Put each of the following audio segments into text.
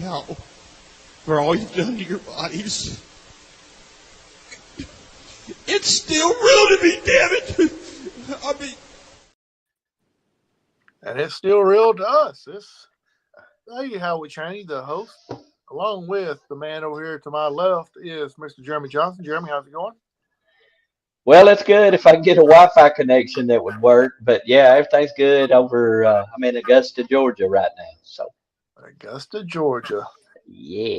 out for all you've done to your bodies. It's still real to me, damn it. I mean, and it's still real to us. Hey, Howard Chaney, the host, along with the man over here to my left is Mr. Jeremy Johnson. Jeremy, how's it going? Well, it's good if I can get a Wi-Fi connection that would work. But yeah, everything's good over. I'm in Augusta, Georgia right now. So Augusta, Georgia. yeah.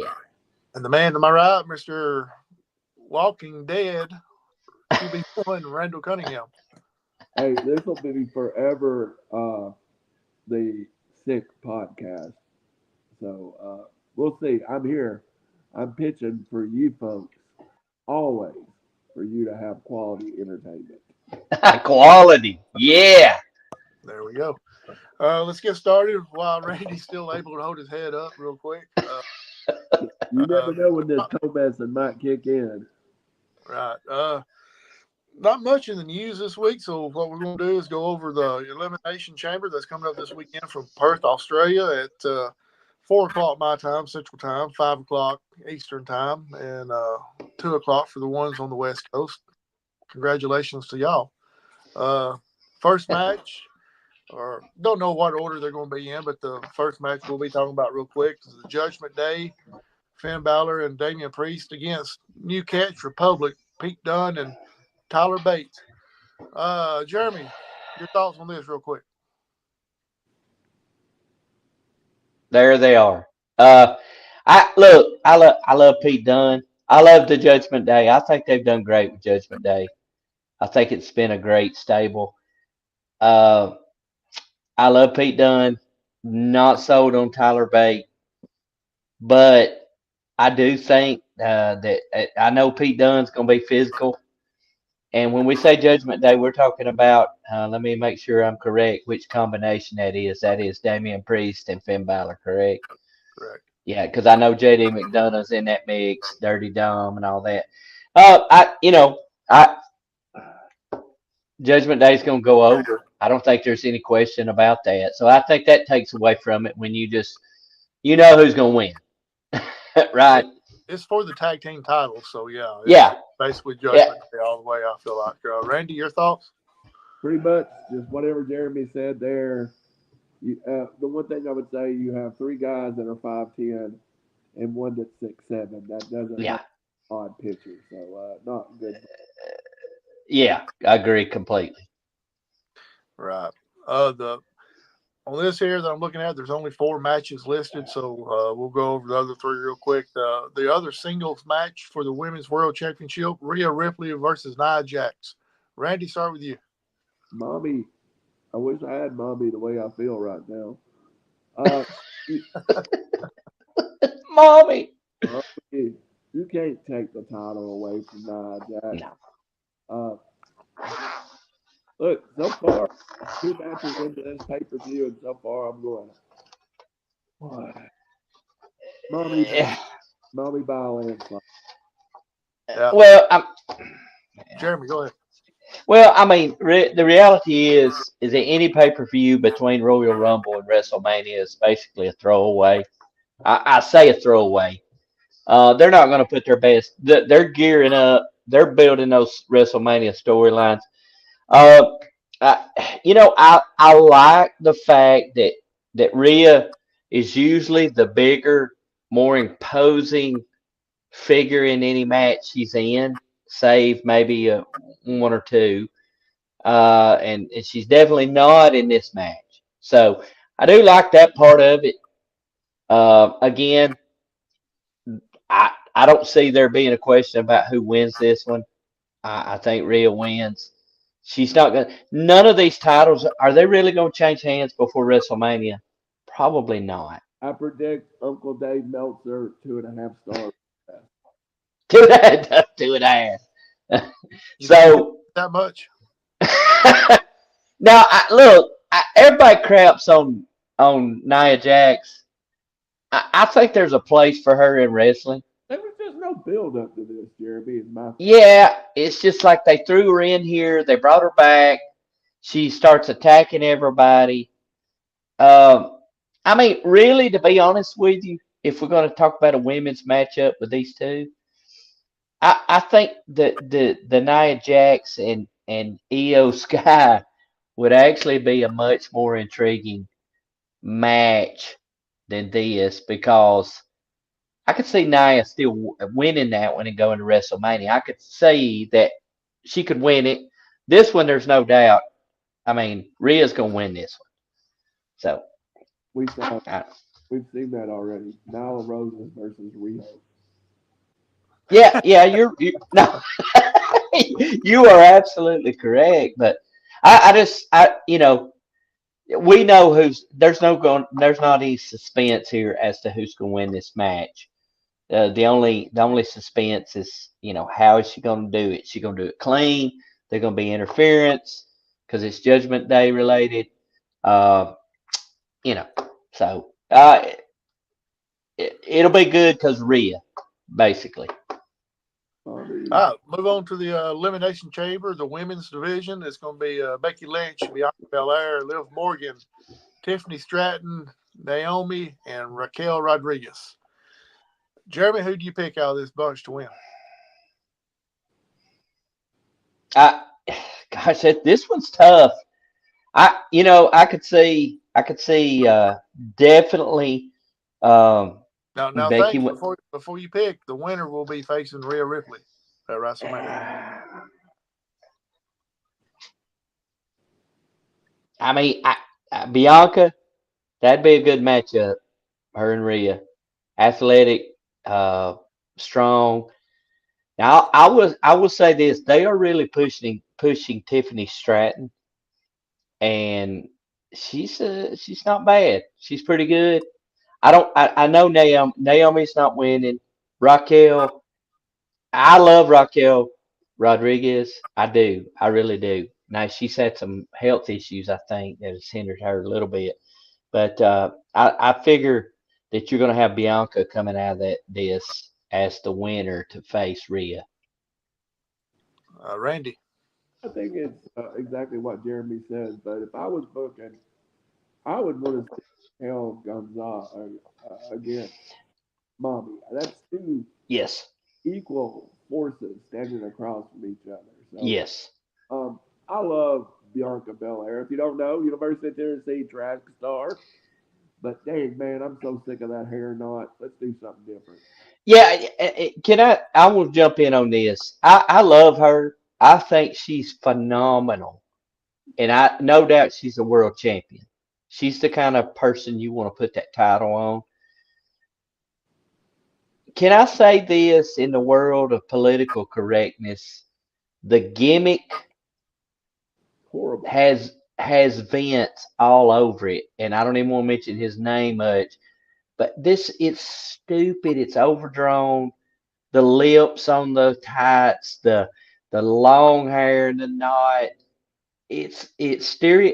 And the man to my right, Mr. Walking Dead, QB1, Randall Cunningham. Hey, this will be forever the sick podcast. So we'll see. I'm here. I'm pitching for you folks always for you to have quality entertainment. Quality. Yeah. There we go. Let's get started while Randy's still able to hold his head up real quick. You never know when this co-medicine might kick in. Right. Not much in the news this week, so what we're going to do is go over the Elimination Chamber that's coming up this weekend from Perth, Australia at 4 o'clock my time, Central Time, 5 o'clock Eastern Time, and 2 o'clock for the ones on the West Coast. Congratulations to y'all. First match, or don't know what order they're going to be in, but the first match we'll be talking about real quick is the Judgment Day, Finn Balor and Damian Priest against New Catch Republic, Pete Dunne and Tyler Bates. Jeremy, your thoughts on this real quick. There they are. I love Pete Dunne. I love the Judgment Day. I think they've done great with Judgment Day. I think it's been a great stable. I love Pete Dunne. Not sold on Tyler Bate, but I do think that I know Pete Dunne's going to be physical. And when we say Judgment Day, we're talking about, let me make sure I'm correct, which combination that is. That is Damian Priest and Finn Balor, correct? Correct. Yeah, because I know JD McDonough's in that mix, Dirty Dom and all that. Judgment Day's going to go over. I don't think there's any question about that. So I think that takes away from it when you know who's going to win, right? It's for the tag team titles, so yeah. Yeah. Basically Judgment Day all the way, I feel like. Randy, your thoughts? Pretty much just whatever Jeremy said there. The one thing I would say, you have 3 guys that are 5'10" and one that's 6'7". That doesn't have odd pitchers, so not good. Yeah, I agree completely. Right. On this here that I'm looking at, there's only 4 matches listed, so we'll go over the other 3 real quick. The other singles match for the Women's World Championship, Rhea Ripley versus Nia Jax. Randy, start with you. Mommy, I wish I had Mommy the way I feel right now. Mommy, you can't take the title away from Nia Jax. No. Look, so far, 2 matches into this pay-per-view, and so far I'm going, what? Mommy by a landslide. Yeah. Well, Jeremy, go ahead. Well, I mean, the reality is that any pay-per-view between Royal Rumble and WrestleMania is basically a throwaway. I say a throwaway. They're not going to put their best. They're gearing up. They're building those WrestleMania storylines. I like the fact that Rhea is usually the bigger, more imposing figure in any match she's in, save maybe 1 or 2. And she's definitely not in this match. So I do like that part of it. Again, I don't see there being a question about who wins this one. I think Rhea wins. She's not going to. None of these titles, are they really going to change hands before WrestleMania? Probably not. I predict Uncle Dave Meltzer 2.5 stars. 2.5. So that much. Now, look, everybody craps on Nia Jax. I think there's a place for her in wrestling. There was just no build up to this, Jeremy. Yeah, it's just like they threw her in here. They brought her back. She starts attacking everybody. I mean, really, to be honest with you, if we're going to talk about a women's matchup with these two, I think that the Nia Jax and Io Sky would actually be a much more intriguing match than this because I could see Nia still winning that one and going to WrestleMania. I could see that she could win it. This one, there's no doubt. I mean, Rhea's gonna win this one. So We saw, I, we've seen that already. Nyla Roses versus Rio. yeah, you're no, you are absolutely correct. But we know there's not any suspense here as to who's gonna win this match. The only suspense is how is she gonna do it? She gonna do it clean? They're gonna be interference because it's Judgment Day related. Uh, you know, so it'll be good because Rhea, basically. All right, move on to the Elimination Chamber, the women's division. It's going to be Becky Lynch, Bianca Belair, Liv Morgan, Tiffany Stratton, Naomi, and Raquel Rodriguez. Jeremy, who do you pick out of this bunch to win? Gosh, this one's tough. I could see definitely Now, Becky. thanks, before you pick, the winner will be facing Rhea Ripley at WrestleMania. I mean, Bianca, that'd be a good matchup. Her and Rhea, athletic, strong. Now, I will say this: they are really pushing Tiffany Stratton, and she's not bad. She's pretty good. I know Naomi's not winning. Raquel, I love Raquel Rodriguez. I do. I really do. Now she's had some health issues, I think, that has hindered her a little bit. But I figure that you're going to have Bianca coming out of this as the winner to face Rhea. Randy. I think it's exactly what Jeremy said. But if I was booking, I would want to see Hell Gonzalez against Mommy. That's two Yes. equal forces standing across from each other. So, Yes. I love Bianca Belair. If you don't know, you'll never sit there and see Trash Star. But dang, man, I'm so sick of that hair knot. Let's do something different. Yeah. Can I will jump in on this. I love her. I think she's phenomenal. And I no doubt she's a world champion. She's the kind of person you want to put that title on. Can I say this in the world of political correctness? The gimmick Horrible. has Vince all over it, and I don't even want to mention his name much. But it's stupid. It's overdrawn. The lips on the tights, the long hair and the knot. It's stereo.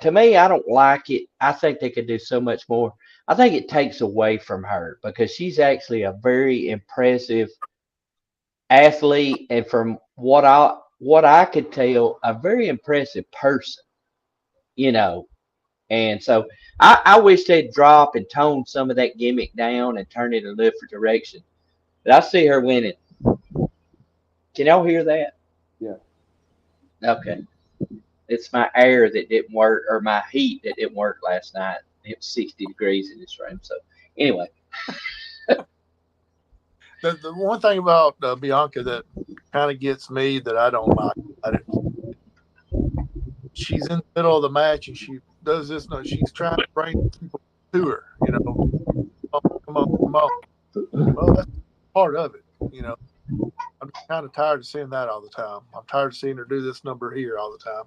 To me, I don't like it. I think they could do so much more. I think it takes away from her because she's actually a very impressive athlete, and from what I could tell, a very impressive person. You know, and so I wish they'd drop and tone some of that gimmick down and turn it a different direction. But I see her winning. Can y'all hear that? Yeah. Okay. It's my air that didn't work, or my heat that didn't work last night. It was 60 degrees in this room. So, anyway. The one thing about Bianca that kind of gets me that I don't like about it, she's in the middle of the match and she does this. No, she's trying to bring people to her. Come on. Well, that's part of it. I'm kind of tired of seeing that all the time. I'm tired of seeing her do this number here all the time.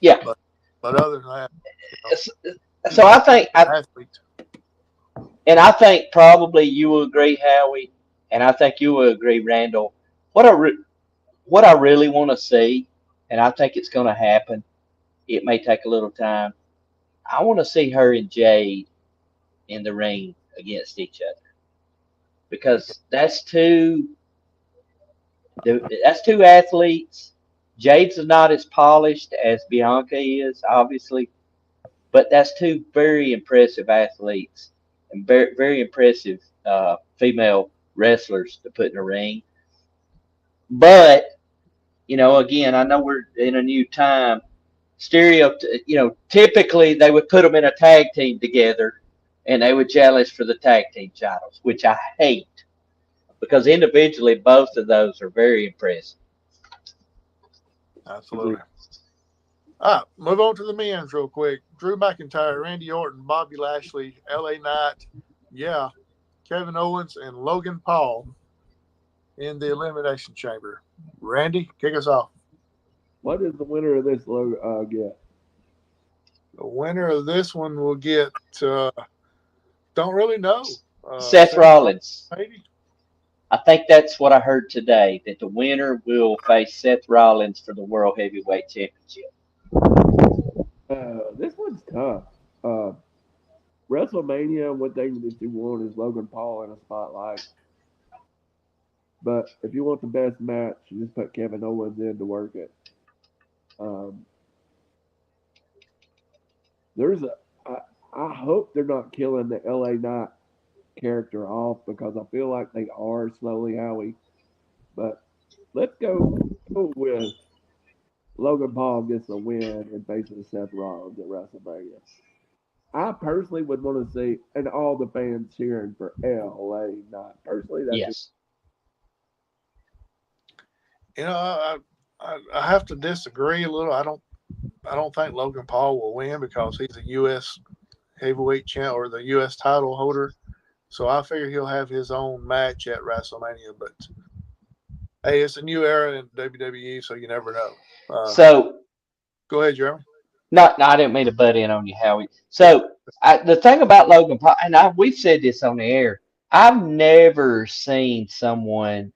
Yeah. But other than that, so I think athlete. And I think probably you will agree, Howie, and I think you will agree, Randall. What I really want to see, and I think it's going to happen. It may take a little time. I want to see her and Jade in the ring against each other because that's two athletes. Jade's not as polished as Bianca is, obviously, but that's two very impressive athletes. and very, very impressive female wrestlers to put in the ring. But, again, I know we're in a new time. Typically they would put them in a tag team together and they would challenge for the tag team titles, which I hate because individually both of those are very impressive. Absolutely. All right, move on to the men's real quick. Drew McIntyre, Randy Orton, Bobby Lashley, LA Knight, Kevin Owens, and Logan Paul in the Elimination Chamber. Randy, kick us off. What does the winner of this get? The winner of this one will get, don't really know. Seth Rollins. Maybe. I think that's what I heard today, that the winner will face Seth Rollins for the World Heavyweight Championship. This one's tough. WrestleMania, one thing that you want is Logan Paul in a spotlight. But if you want the best match, you just put Kevin Owens in to work it. I hope they're not killing the LA Knight character off because I feel like they are slowly, Howie. But let's go with Logan Paul gets a win and faces Seth Rollins at WrestleMania. I personally would want to see, and all the fans cheering for LA Knight. Personally, that's Yes. I have to disagree a little. I don't think Logan Paul will win because he's a U.S. heavyweight champ or the U.S. title holder. So I figure he'll have his own match at WrestleMania. But hey, it's a new era in WWE, so you never know. So go ahead, Jeremy. No, I didn't mean to butt in on you, Howie. So the thing about Logan Paul, and we've said this on the air, I've never seen someone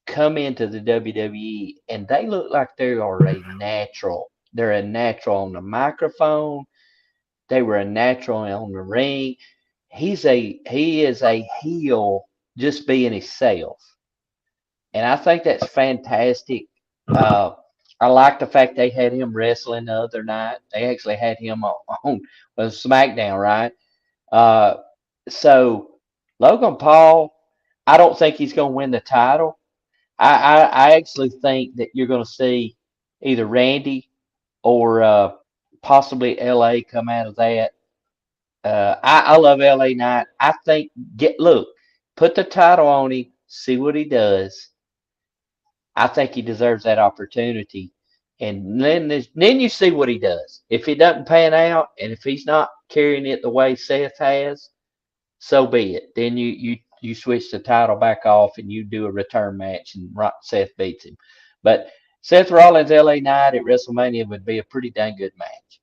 come into the WWE and they look like they are a natural. They're a natural on the microphone. They were a natural on the ring. He is a heel just being himself. And I think that's fantastic. I like the fact they had him wrestling the other night. They actually had him on SmackDown, right? So Logan Paul, I don't think he's going to win the title. I actually think that you're going to see either Randy or possibly LA come out of that. I love LA Knight. I think put the title on him, see what he does. I think he deserves that opportunity. And then you see what he does. If it doesn't pan out and if he's not carrying it the way Seth has, so be it. Then you switch the title back off and you do a return match and Seth beats him. But Seth Rollins, LA Knight at WrestleMania would be a pretty dang good match.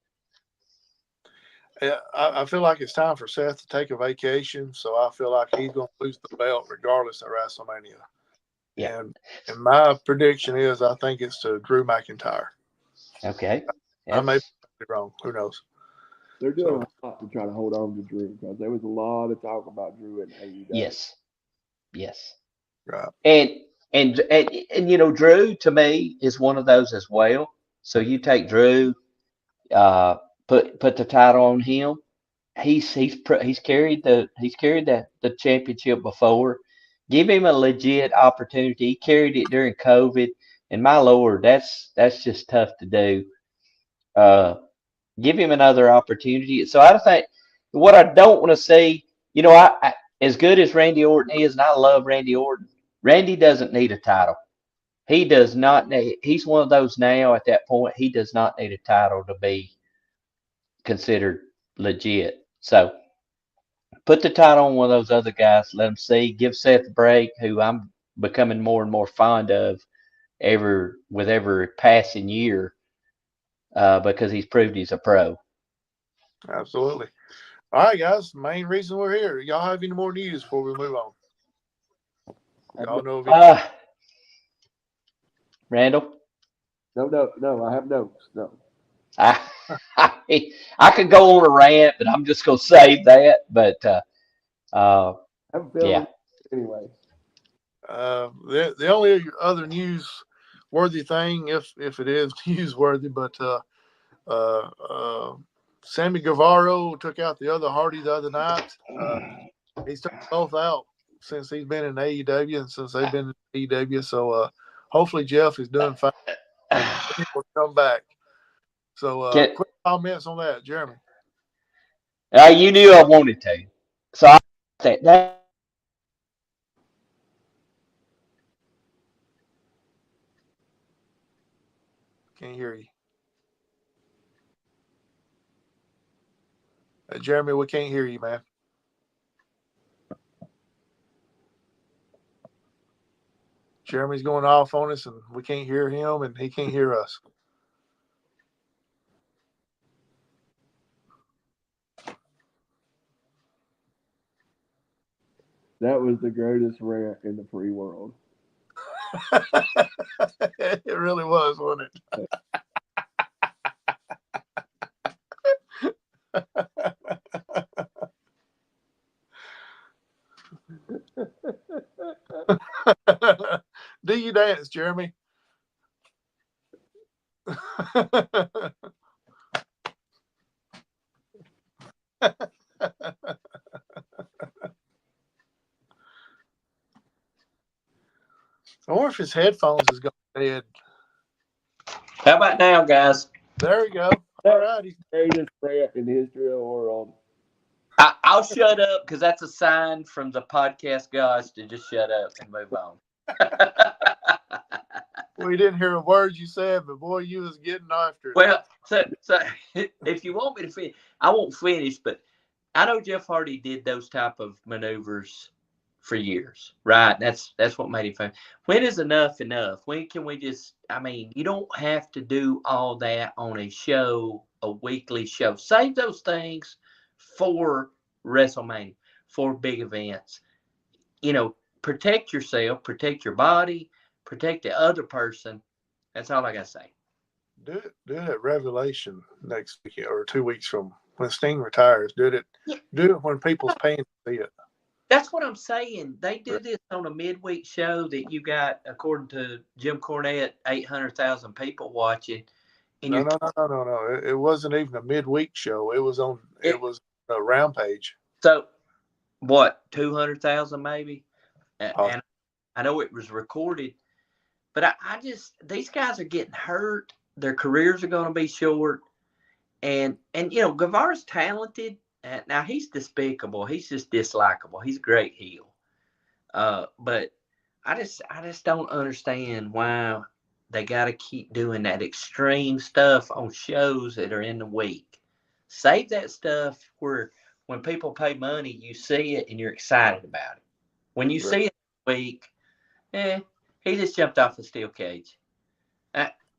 Yeah, I feel like it's time for Seth to take a vacation, so I feel like he's going to lose the belt regardless of WrestleMania. Yeah. And my prediction is I think it's to Drew McIntyre. Okay. I may be wrong. Who knows? They're doing a lot to try to hold on to Drew because there was a lot of talk about Drew in AEW. Yes. Right. And Drew to me is one of those as well. So you take Drew, put the title on him. He's carried the championship before. Give him a legit opportunity. He carried it during COVID, and my Lord, that's just tough to do. Give him another opportunity. So I think what I don't want to see, I as good as Randy Orton is, and I love Randy Orton, Randy doesn't need a title. He does not need. He's one of those now at that point. He does not need a title to be considered legit. So put the title on one of those other guys. Let him see. Give Seth a break, who I'm becoming more and more fond of with every passing year because he's proved he's a pro. Absolutely. All right, guys. Main reason we're here. Y'all have any more news before we move on? Y'all know. Randall? No. I have notes. No. I could go on a rant, but I'm just going to save that. But I have a feeling yeah. Anyway. The only other newsworthy thing, if it is newsworthy, but Sammy Guevara took out the other Hardy the other night. He's took both out since he's been in AEW and since they've been in AEW. So hopefully Jeff is doing fine. He will come back. So quick comments on that, Jeremy. You knew I wanted to. So I said that. Can't hear you. Jeremy, we can't hear you, man. Jeremy's going off on us, and we can't hear him, and he can't hear us. That was the greatest rant in the free world. It really was, wasn't it? Do you dance, Jeremy? I wonder if his headphones is going dead. How about now, guys? There we go. All righty. Greatest rant in the history of the world. I'll shut up because that's a sign from the podcast guys to just shut up and move on. We didn't hear a word you said, but boy, you was getting after it. Well, so if you want me to finish, I won't finish, but I know Jeff Hardy did those type of maneuvers for years, right? That's what made him famous. When is enough enough? When can we just, I mean, you don't have to do all that on a show, a weekly show. Save those things for WrestleMania, for big events. You know, protect yourself, protect your body, protect the other person. That's all I got to say. Do it at Revelation next week or 2 weeks from when Sting retires. Do it when people's paying to see it. That's what I'm saying. They do this on a midweek show that you got, according to Jim Cornette, 800,000 people watching. And No. It wasn't even a midweek show. It was a Rampage. So, what, 200,000 maybe? And I know it was recorded, but I just, these guys are getting hurt. Their careers are going to be short. And you know, Guevara's talented. Now, he's despicable. He's just dislikable. He's a great heel. But I just don't understand why they got to keep doing that extreme stuff on shows that are in the week. Save that stuff where when people pay money, you see it and you're excited about it. When you see it this week, he just jumped off a steel cage.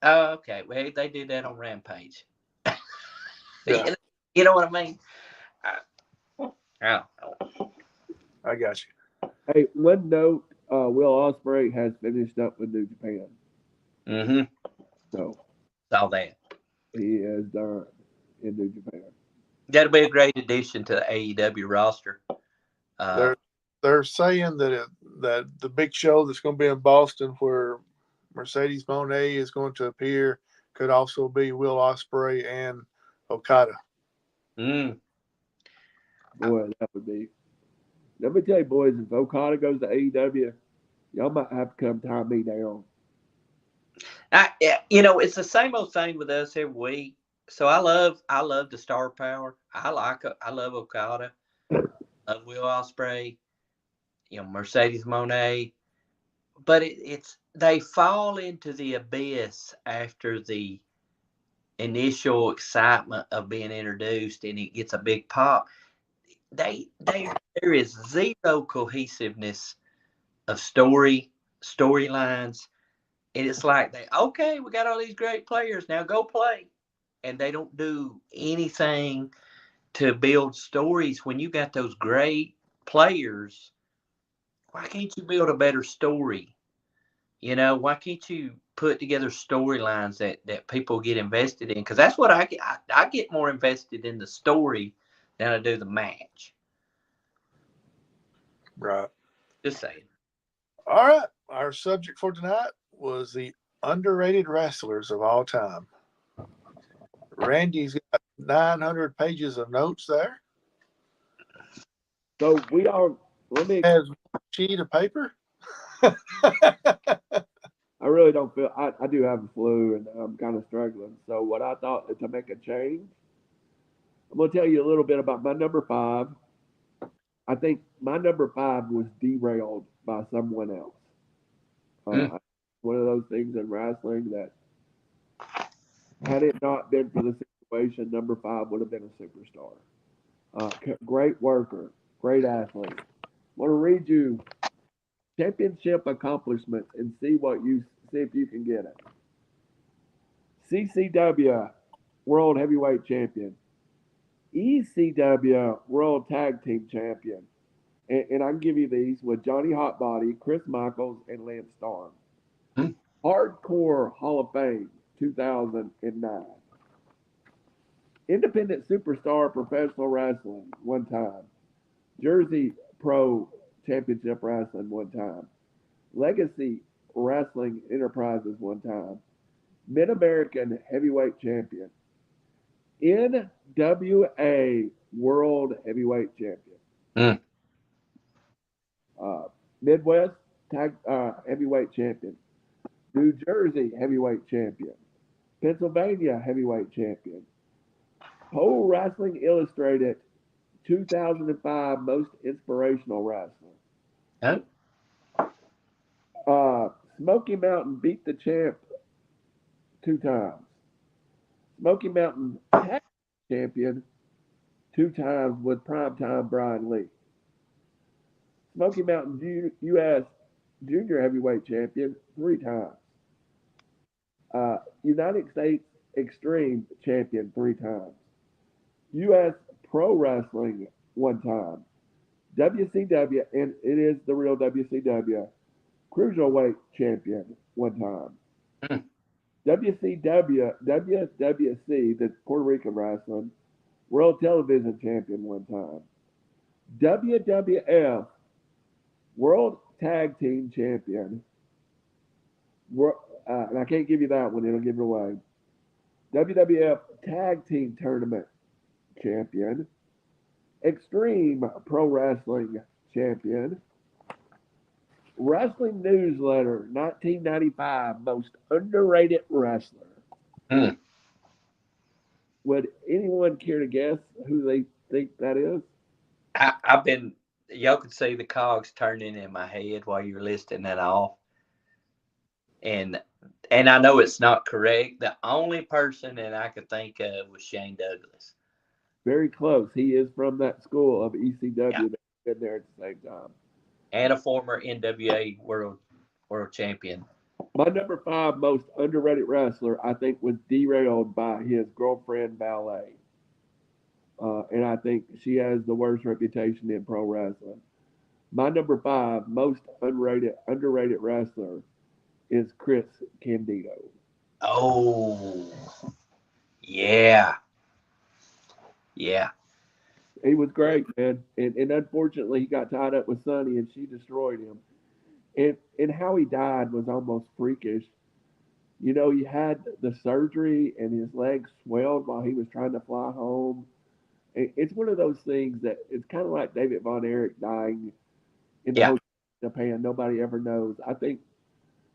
Okay, well, they do that on Rampage. Yeah. You know what I mean? I got you. Hey, one note: Will Ospreay has finished up with New Japan. Mm-hmm. So Saw that. he is done in New Japan. That'll be a great addition to the AEW roster. They're saying that the big show that's going to be in Boston, where Mercedes Moné is going to appear, could also be Will Ospreay and Okada. Mm. Boy, that would be. Let me tell you, boys, if Okada goes to AEW, y'all might have to come tie me down. You know, it's the same old thing with us every week. So I love the star power. I love Okada. I love Will Ospreay. You know, Mercedes Moné. But it's they fall into the abyss after the initial excitement of being introduced, and it gets a big pop. There is zero cohesiveness of storylines, and it's like we got all these great players, now go play, and they don't do anything to build stories. When you got those great players, why can't you build a better story? You know, why can't you put together storylines that people get invested in? Because that's what I get. I get more invested in the story than I do the match. Right. Just saying. All right. Our subject for tonight was the underrated wrestlers of all time. Randy's got 900 pages of notes there. So we are. Let me. Has one sheet of paper. I really don't feel. I do have the flu, and I'm kind of struggling. So what I thought to make a change, I'm gonna tell you a little bit about my number 5. I think my number 5 was derailed by someone else. One of those things in wrestling that, had it not been for the situation, number 5 would have been a superstar. Great worker, great athlete. I want to read you championship accomplishments and see if you can get it. CCW World Heavyweight Champion, ECW World Tag Team Champion, and I can give you these with Johnny Hotbody, Chris Michaels, and Lance Storm. Hardcore Hall of Fame, 2009. Independent Superstar Professional Wrestling, 1 time. Jersey Pro Championship Wrestling, 1 time. Legacy Wrestling Enterprises, 1 time. Mid-American Heavyweight Champion. NWA World Heavyweight Champion. Midwest Heavyweight Champion. New Jersey Heavyweight Champion. Pennsylvania Heavyweight Champion. Pro Wrestling Illustrated 2005 Most Inspirational Wrestler. Smoky Mountain Beat the Champ 2 times. Smoky Mountain Tag Champion 2 times with primetime Brian Lee. Smoky Mountain U.S. Junior Heavyweight Champion 3 times. United States Extreme Champion 3 times. U.S. Pro Wrestling 1 time. WCW, and it is the real WCW, Cruiserweight Champion 1 time. WCW, WWC, the Puerto Rican Wrestling, World Television Champion 1 time. WWF, World Tag Team Champion. And I can't give you that one, it'll give it away. WWF Tag Team Tournament Champion. Extreme Pro Wrestling Champion. Wrestling Newsletter 1995 Most Underrated Wrestler. Would anyone care to guess who they think that is? Y'all could see the cogs turning in my head while you were listing that off. And I know it's not correct. The only person that I could think of was Shane Douglas. Very close. He is from that school of ECW that's been there at the same time. And a former NWA world champion. My number 5 most underrated wrestler, I think, was derailed by his girlfriend, Ballet. And I think she has the worst reputation in pro wrestling. My number 5 most underrated wrestler is Chris Candido. Oh, yeah. Yeah. He was great, man. And unfortunately, he got tied up with Sonny, and she destroyed him. And how he died was almost freakish. You know, he had the surgery, and his legs swelled while he was trying to fly home. It's one of those things that it's kind of like David Von Erich dying in the hotel in Japan. Nobody ever knows. I think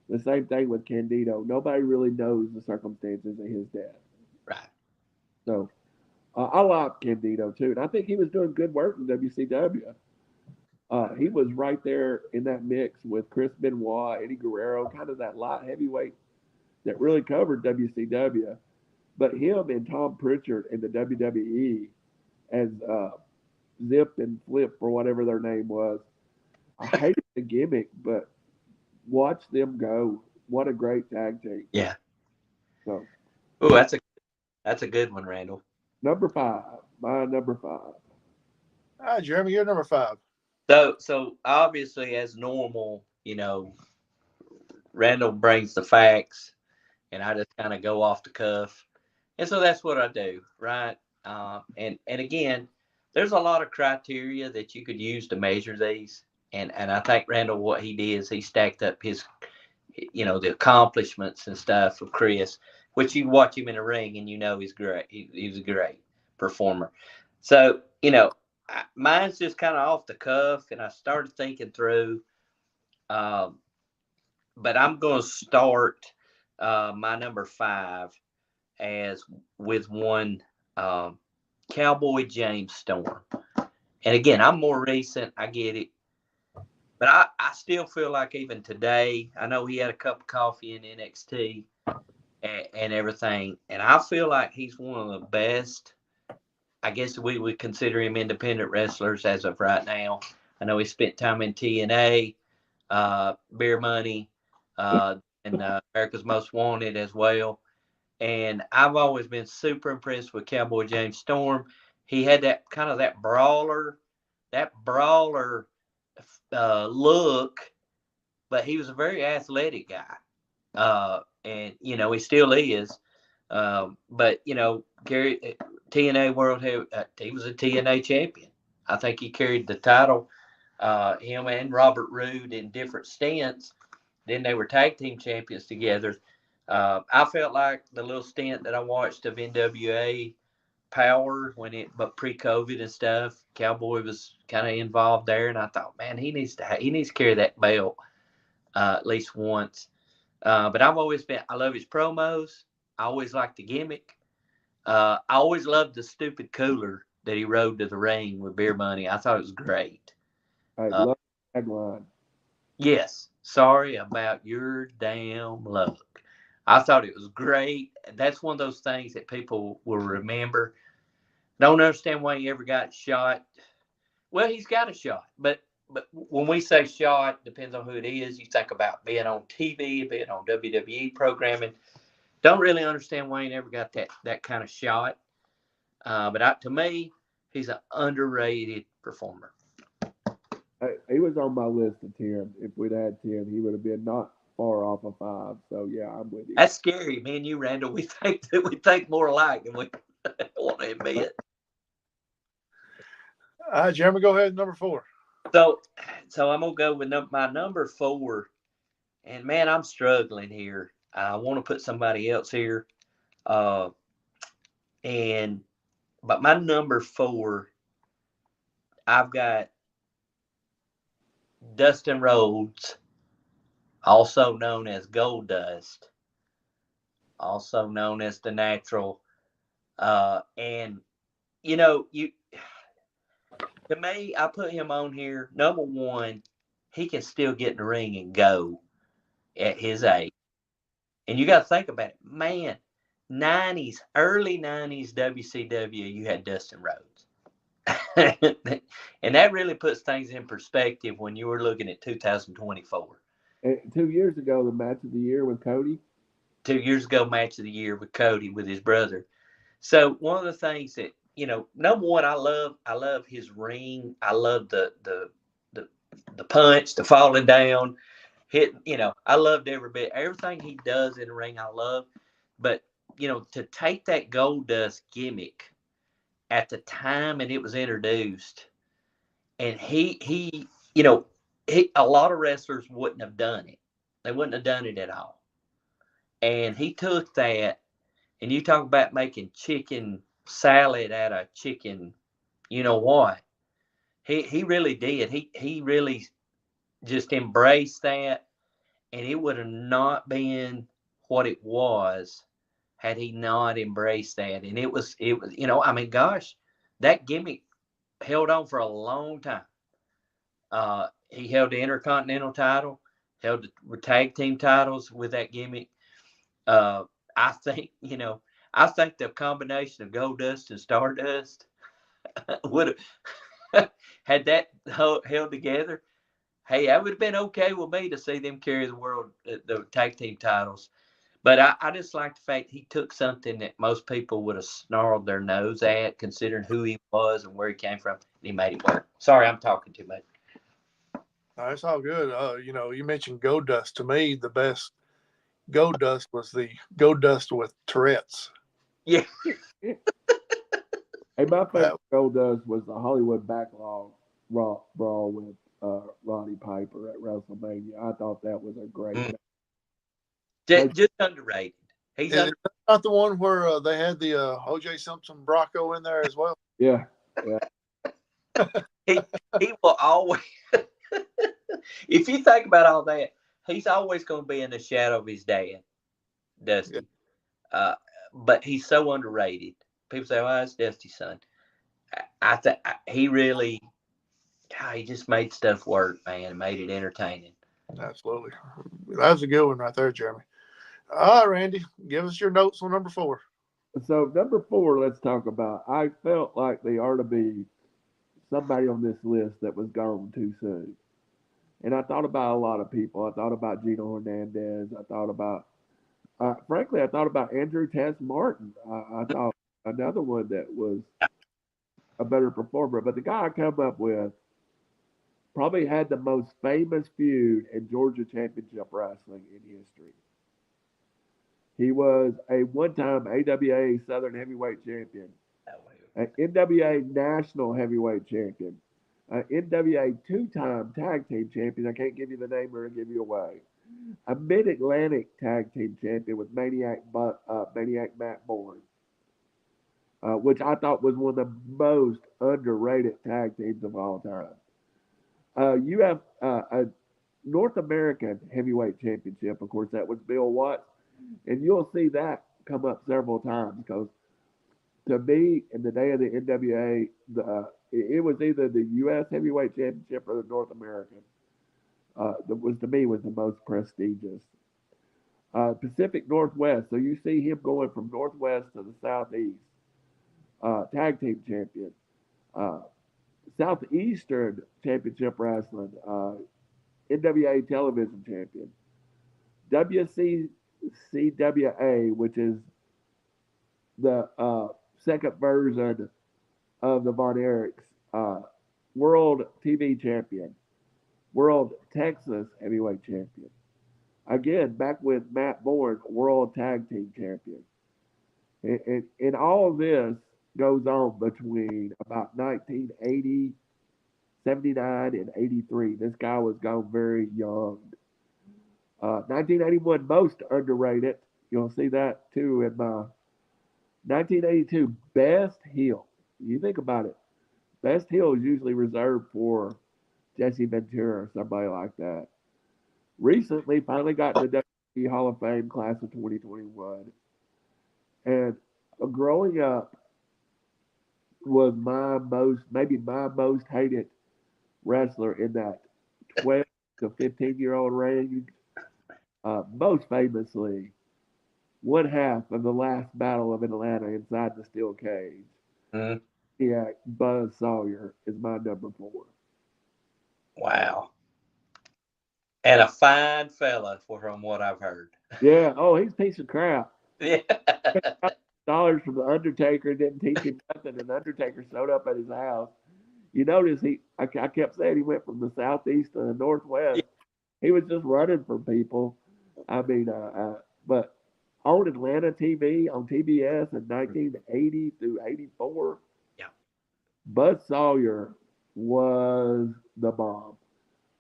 the same thing with Candido. Nobody really knows the circumstances of his death. Right. So I like Candido too, and I think he was doing good work in WCW. He was right there in that mix with Chris Benoit, Eddie Guerrero, kind of that light heavyweight that really covered WCW. But him and Tom Pritchard in the WWE as Zip and Flip, or whatever their name was, I hated the gimmick, but watch them go. What a great tag team. Yeah. So, that's a good one, Randall. Number 5. My number 5. All right, Jeremy, you're number 5. So obviously, as normal, you know, Randall brings the facts, and I just kind of go off the cuff, and so that's what I do, right? And again, there's a lot of criteria that you could use to measure these, and I think Randall, what he did is he stacked up his, you know, the accomplishments and stuff of Chris, which you watch him in the ring and you know he's great. He was great. performer. So, mine's just kind of off the cuff, and I started thinking through, but I'm going to start my number 5 as with one Cowboy James Storm. And again, I'm more recent. I get it. But I still feel like even today, I know he had a cup of coffee in NXT and everything. And I feel like he's one of the best. I guess we would consider him independent wrestlers as of right now. I know he spent time in TNA, Beer Money, and America's Most Wanted as well. And I've always been super impressed with Cowboy James Storm. He had that kind of that brawler look, but he was a very athletic guy. And he still is. But Gary, TNA World, he was a TNA champion. I think he carried the title. Him and Robert Roode in different stints. Then they were tag team champions together. I felt like the little stint that I watched of NWA Power but pre-COVID and stuff, Cowboy was kind of involved there, and I thought, man, he needs to carry that belt at least once. But I love his promos. I always liked the gimmick. I always loved the stupid cooler that he rode to the ring with Beer Money. I thought it was great. I love the tagline. Yes, sorry about your damn luck. I thought it was great. That's one of those things that people will remember. Don't understand why he ever got shot. Well, he's got a shot, but when we say shot, depends on who it is. You think about being on TV, being on WWE programming. Don't really understand why he never got that kind of shot. But to me, he's an underrated performer. He was on my list of 10. If we'd had 10, he would have been not far off of 5. So yeah, I'm with you. That's scary. Me and you, Randall, we think more alike than we want to admit. Jeremy, go ahead. Number 4. So I'm gonna go with my number 4, and man, I'm struggling here. I want to put somebody else here, but my number 4, I've got Dustin Rhodes, also known as Gold Dust, also known as the Natural, and to me, I put him on here. Number 1, he can still get in the ring and go at his age. And you got to think about it. Man, early 90s WCW, you had Dustin Rhodes. And that really puts things in perspective when you were looking at 2024. And 2 years ago, the match of the year with Cody. 2 years ago, match of the year with Cody with his brother. So one of the things that, number 1, I love his ring. I love the punch, the falling down, hitting, I loved everything he does in the ring. I love, but to take that Gold Dust gimmick at the time and it was introduced, and he a lot of wrestlers wouldn't have done it. They wouldn't have done it at all. And he took that, and you talk about making chicken salad out of chicken, what? He really did. He really just embraced that, and it would have not been what it was had he not embraced that. And it was, gosh, that gimmick held on for a long time. He held the Intercontinental title, held the tag team titles with that gimmick. I think the combination of Goldust and Stardust would have had that held together. Hey, that would have been okay with me to see them carry the tag team titles. But I just like the fact he took something that most people would have snarled their nose at, considering who he was and where he came from, and he made it work. Sorry, I'm talking too much. No, it's all good. You mentioned Goldust. To me, the best Goldust was the Goldust with Tourette's. Yeah. Hey, my favorite Goldust was the Hollywood Backlog brawl with Roddy Piper at WrestleMania. I thought that was a great match. Just underrated. He's Is that not the one where they had the O.J. Simpson Brocco in there as well? Yeah. he will always. If you think about all that, he's always going to be in the shadow of his dad, Dusty. Yeah. But he's so underrated. People say, "Well, it's Dusty's son." I think he really, God, he just made stuff work, man. Made it entertaining. Absolutely. That was a good one right there, Jeremy. All right, Randy, give us your notes on number 4. So number 4, let's talk about. I felt like there ought to be somebody on this list that was gone too soon. And I thought about a lot of people. I thought about Gino Hernandez. I thought about, frankly, I thought about Andrew Tess Martin. I thought another one that was a better performer. But the guy I come up with probably had the most famous feud in Georgia Championship Wrestling in history. He was a one-time AWA Southern Heavyweight Champion, an NWA National Heavyweight Champion, an NWA 2-time Tag Team Champion. I can't give you the name or give you away. A Mid-Atlantic Tag Team Champion with Maniac Matt Bourne, which I thought was one of the most underrated tag teams of all time. You have a North American Heavyweight Championship. Of course, that was Bill Watts. And you'll see that come up several times because to me, in the day of the NWA, it was either the U.S. Heavyweight Championship or the North American. That was to me was the most prestigious. Pacific Northwest. So you see him going from Northwest to the Southeast. Tag Team Champion. Southeastern Championship Wrestling. NWA Television Champion. WCCWA, which is the second version of the Von Erichs, World TV Champion, World Texas Heavyweight Champion. Again, back with Matt Bourne, World Tag Team Champion. And all of this goes on between about 1980, 79, and 83. This guy was gone very young. 1981 most underrated. You'll see that too in my 1982 best heel. You think about it. Best heel is usually reserved for Jesse Ventura or somebody like that. Recently, finally got in the WWE Hall of Fame class of 2021. And growing up was maybe my most hated wrestler in that 12 to 15-year-old range. Most famously, one half of the last battle of Atlanta inside the steel cage. Mm-hmm. Yeah, Buzz Sawyer is my number 4. Wow. And a fine fella from what I've heard. Yeah. Oh, he's a piece of crap. Yeah. Dollars from the Undertaker didn't teach him nothing, and the Undertaker showed up at his house. You notice I kept saying he went from the Southeast to the Northwest. Yeah. He was just running from people. I mean, but on Atlanta TV, on TBS in 1980 through 84, yeah, Buzz Sawyer was the bomb.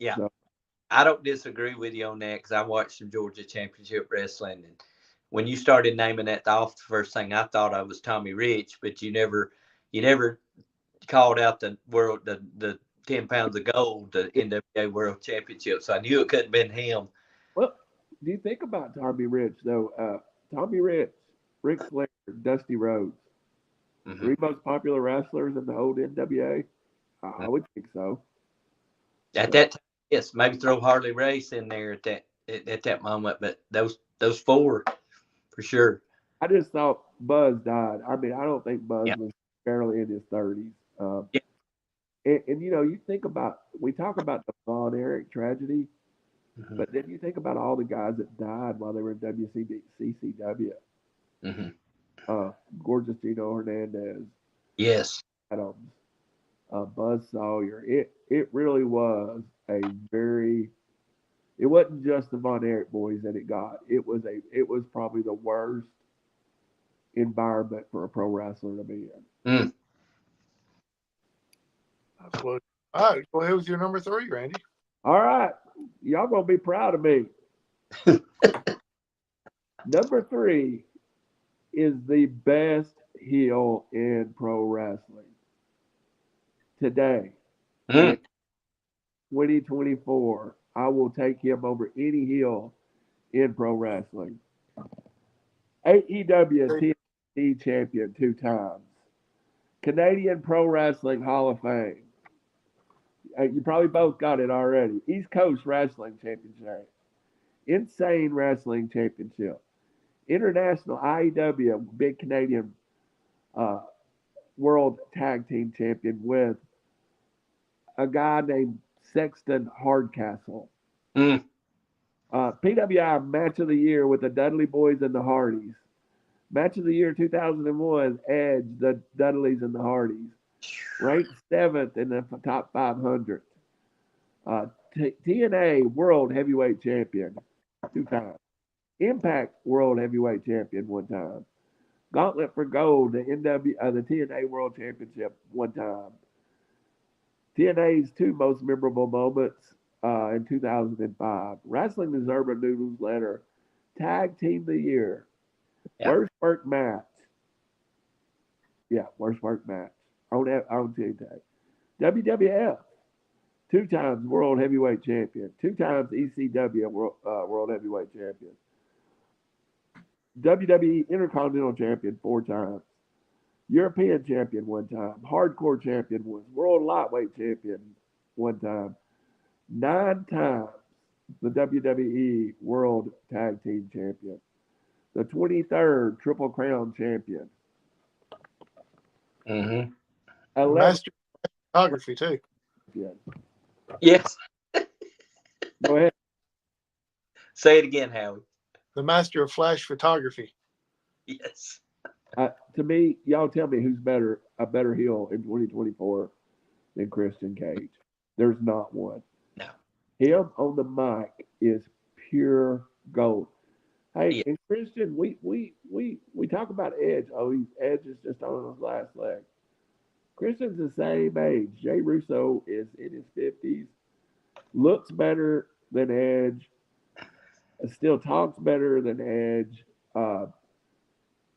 Yeah. So, I don't disagree with you on that because I watched some Georgia Championship Wrestling, and when you started naming that off, the first thing I thought of was Tommy Rich, but you never called out the 10 pounds of gold, the NWA World Championship, so I knew it couldn't have been him. Well, do you think about Tommy Rich, though? Tommy Rich, Ric Flair, Dusty Rhodes, 3 most popular wrestlers in the old NWA? I would think so. At that time, yes, maybe throw Harley Race in there at that moment, but those 4 for sure. I just thought Buzz died. I mean, I don't think Buzz was barely in his 30s. And you think about, we talk about the Von Erich tragedy, but then you think about all the guys that died while they were in WCCW. Gorgeous Gino Hernandez. Yes. Adams. Buzz Sawyer. It really was it wasn't just the Von Erich boys that it got. It was probably the worst environment for a pro wrestler to be in. Absolutely. All right, go ahead with your number 3, Randy. All right. Y'all gonna be proud of me. Number 3 is the best heel in pro wrestling today in Mm. 2024. I will take him over any heel in pro wrestling. AEW TNT champion 2 times. Canadian Pro Wrestling Hall of Fame. You probably both got it already. East Coast Wrestling Championship. Insane Wrestling Championship. International IEW Big Canadian uh, World Tag Team Champion with a guy named Sexton Hardcastle. Mm. PWI Match of the Year with the Dudley Boys and the Hardys. Match of the Year 2001, Edge, the Dudleys and the Hardys. Ranked 7th in the top 500. TNA World Heavyweight Champion 2 times. Impact World Heavyweight Champion 1 time. Gauntlet for Gold, the TNA World Championship 1 time. TNA's 2 most memorable moments in 2005. Wrestling Observer Newsletter, Tag Team of the Year. Yeah. Worst work match. Yeah, worst work match on TNA. WWF, 2 times World Heavyweight Champion, 2 times ECW World Heavyweight Champion. WWE Intercontinental Champion 4 times. European Champion 1 time. Hardcore Champion once. World Lightweight Champion 1 time. 9 times the WWE World Tag Team Champion. The 23rd Triple Crown Champion. Mm-hmm. 11 Master of photography too. champion. Yes. Go ahead. Say it again, Howie. The master of flash photography. Yes. To me, y'all tell me who's a better heel in 2024 than Christian Cage. There's not one. No. Him on the mic is pure gold. Hey, Yeah. and Christian, we talk about Edge. Oh, Edge is just on his last leg. Christian's the same age. Jay Russo is in his 50s, looks better than Edge, still talks better than Edge.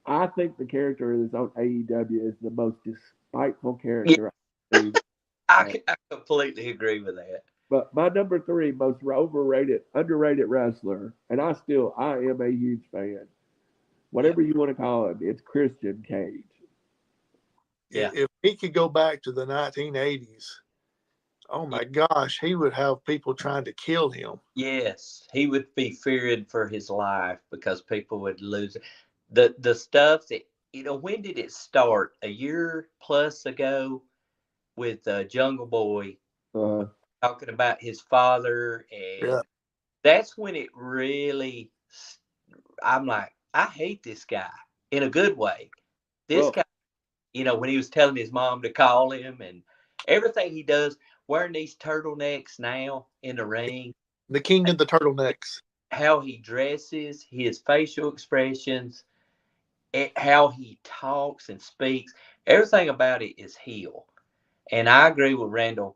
I think the character that's on AEW is the most despiteful character I've seen. I completely agree with that. But my number 3 most underrated wrestler, and I am a huge fan. Whatever you want to call him, it's Christian Cage. Yeah. If he could go back to the 1980s, oh my gosh, he would have people trying to kill him. Yes, he would be feared for his life because people would lose it. The stuff that when did it start? A year plus ago with Jungle Boy Uh, talking about his father, and Yeah. that's when it really. I'm like, I hate this guy in a good way. This guy, when he was telling his mom to call him and everything he does, wearing these turtlenecks now in the ring. The king of the turtlenecks. How he dresses, his facial expressions, how he talks and speaks, everything about it is heel. And I agree with Randall.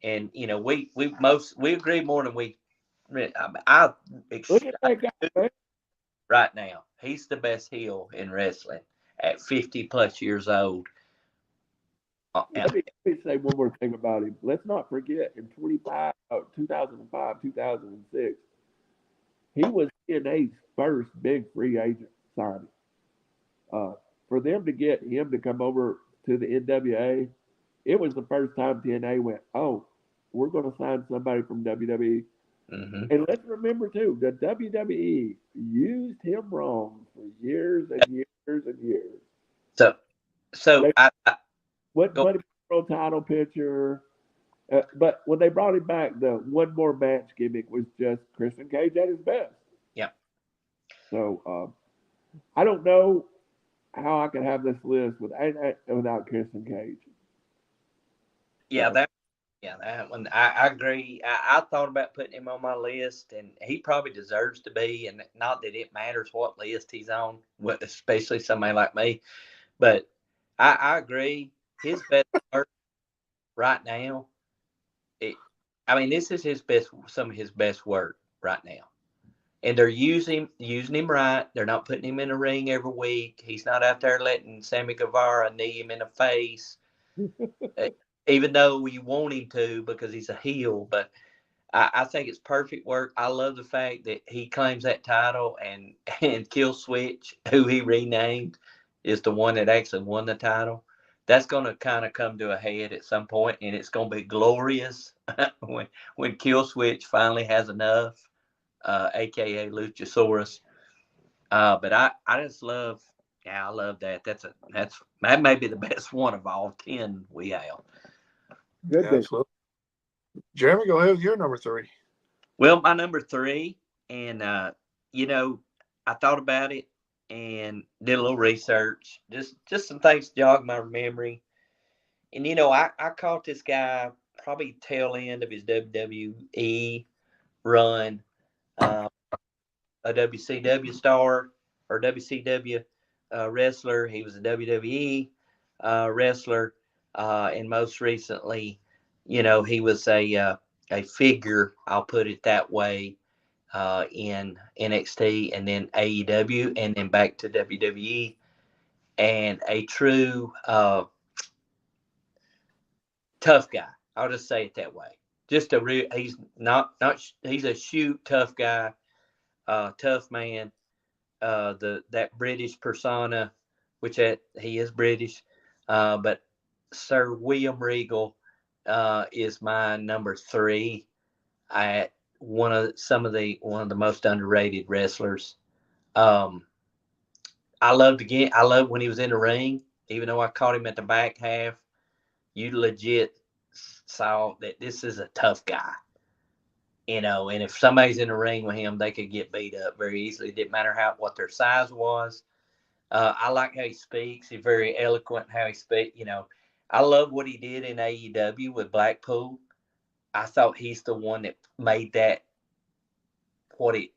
And we agree more than we. I Look at that guy, man. right now. He's the best heel in wrestling at 50 plus years old. Let me say one more thing about him. Let's not forget, in 2005, 2006, he was TNA's first big free agent signing. For them to get him to come over to the NWA, it was the first time TNA went, oh, we're going to sign somebody from WWE. Mm-hmm. And let's remember, too, the WWE used him wrong for years and years and years. So I What Buddy Pro title picture. But when they brought him back, the one more match gimmick was just Christian Cage at his best. Yeah. So I don't know how I could have this list without Christian Cage. Yeah, So, that one. I agree. I thought about putting him on my list, and he probably deserves to be. And not that it matters what list he's on, especially somebody like me. But I agree. His best work right now. This is some of his best work right now. and they're using him right. They're not putting him in a ring every week. He's not out there letting Sammy Guevara knee him in the face, even though you want him to because he's a heel. But I think it's perfect work. I love the fact that he claims that title, and Kill Switch, who he renamed, is the one that actually won the title. That's going to kind of come to a head at some point, and it's going to be glorious when Kill Switch finally has enough, aka Luchasaurus. But I just love, yeah, I love that. That may be the best one of all 10 we have. Good. Absolutely. Jeremy, go ahead with your number 3. Well, my number 3, and I thought about it and did a little research, just some things to jog my memory. And I caught this guy probably tail end of his WWE run, a WCW star or WCW wrestler. He was a WWE wrestler, and most recently, he was a figure. I'll put it that way. In NXT and then AEW and then back to WWE, and a true tough guy. I'll just say it that way. Just he's he's a shoot tough guy, tough man. That British persona, which he is British, but Sir William Regal is my number 3. At one of the most underrated wrestlers. I love when he was in the ring, even though I caught him at the back half. You legit saw that this is a tough guy, and if somebody's in the ring with him, they could get beat up very easily. It didn't matter what their size was. I like how he speaks. He's very eloquent how he speaks. I love what he did in AEW with Blackpool. I thought he's the one that made that what it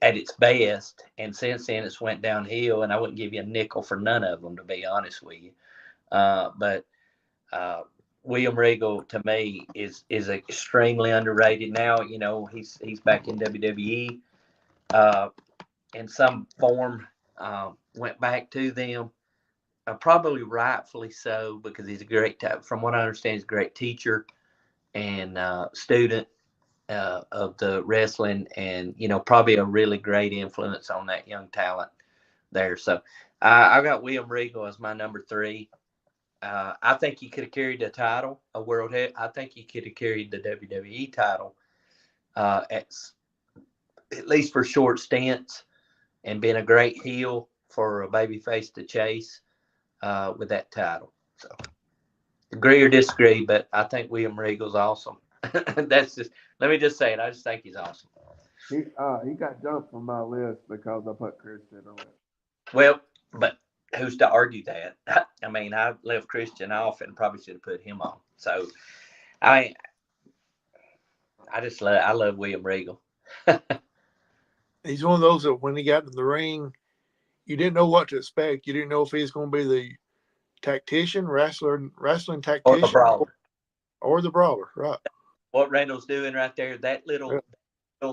at its best, and since then it's went downhill. And I wouldn't give you a nickel for none of them, to be honest with you. But William Regal to me is extremely underrated now. He's back in WWE in some form. Went back to them, probably rightfully so, because he's a great. From what I understand, he's a great teacher and student of the wrestling, and probably a really great influence on that young talent there. So I got William Regal as my number 3. I think he could have carried the title, I think he could have carried the WWE title at least for short stints, and been a great heel for a babyface to chase with that title. So agree or disagree, but I think William Regal's awesome. That's just, let me just say it. I just think he's awesome. He got jumped from my list because I put Christian on it. Well, but who's to argue that? I mean, I left Christian off and probably should have put him on. So, I love William Regal. He's one of those that when he got in the ring, you didn't know what to expect. You didn't know if he was going to be the tactician, wrestling tactician, Or the brawler. Or the brawler, right? What Randall's doing right there, that little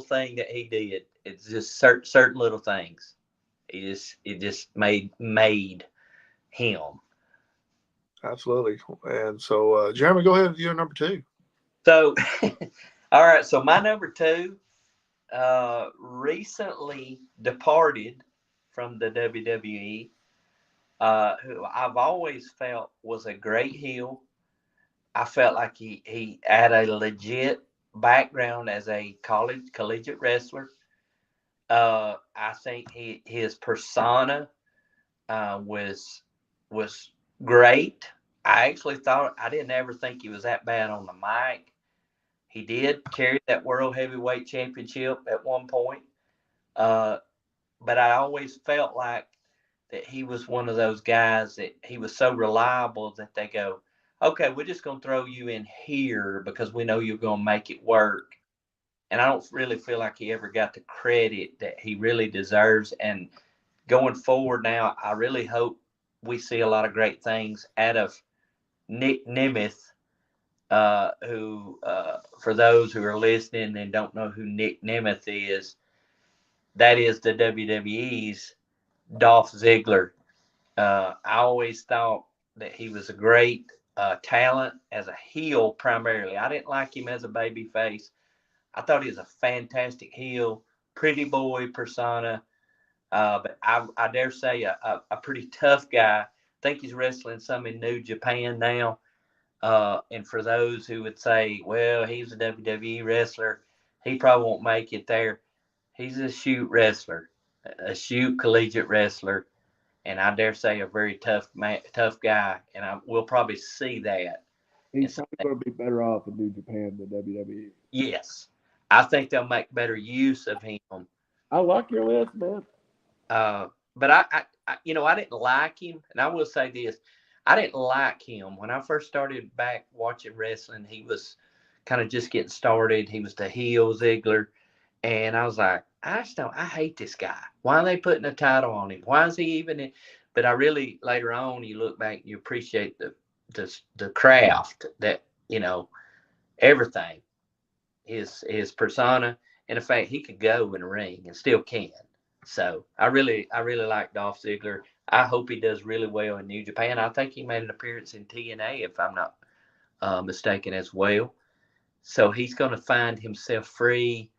thing that he did, it's just certain little things. It just made him. Absolutely. And so, Jeremy, go ahead with your number 2. So, all right. So my number 2 recently departed from the WWE, who I've always felt was a great heel. I felt like he had a legit background as a collegiate wrestler. I think his persona was great. I didn't ever think he was that bad on the mic. He did carry that World Heavyweight Championship at one point. But I always felt like that he was one of those guys that he was so reliable that they go, okay, we're just going to throw you in here because we know you're going to make it work. And I don't really feel like he ever got the credit that he really deserves. And going forward now, I really hope we see a lot of great things out of Nick Nemeth, who, for those who are listening and don't know who Nick Nemeth is, that is the WWE's Dolph Ziggler. I always thought that he was a great talent as a heel primarily. I didn't like him as a baby face. I thought he was a fantastic heel, pretty boy persona, but I dare say a pretty tough guy. I think he's wrestling some in New Japan now. And for those who would say, well, he's a WWE wrestler, he probably won't make it there. He's a shoot wrestler, a shoot collegiate wrestler, and I dare say a very tough guy. And we'll probably see that. He's probably going to be better off in New Japan than WWE. Yes, I think they'll make better use of him. I like your list, man. But I didn't like him, and I will say this: I didn't like him when I first started back watching wrestling. He was kind of just getting started. He was the heel Ziggler, and I was like, I hate this guy. Why are they putting a title on him? Why is he even in? But I really, later on, you look back and you appreciate the craft that, everything, his persona, and the fact he could go in the ring and still can. So I really like Dolph Ziggler. I hope he does really well in New Japan. I think he made an appearance in TNA, if I'm not mistaken, as well. So he's going to find himself free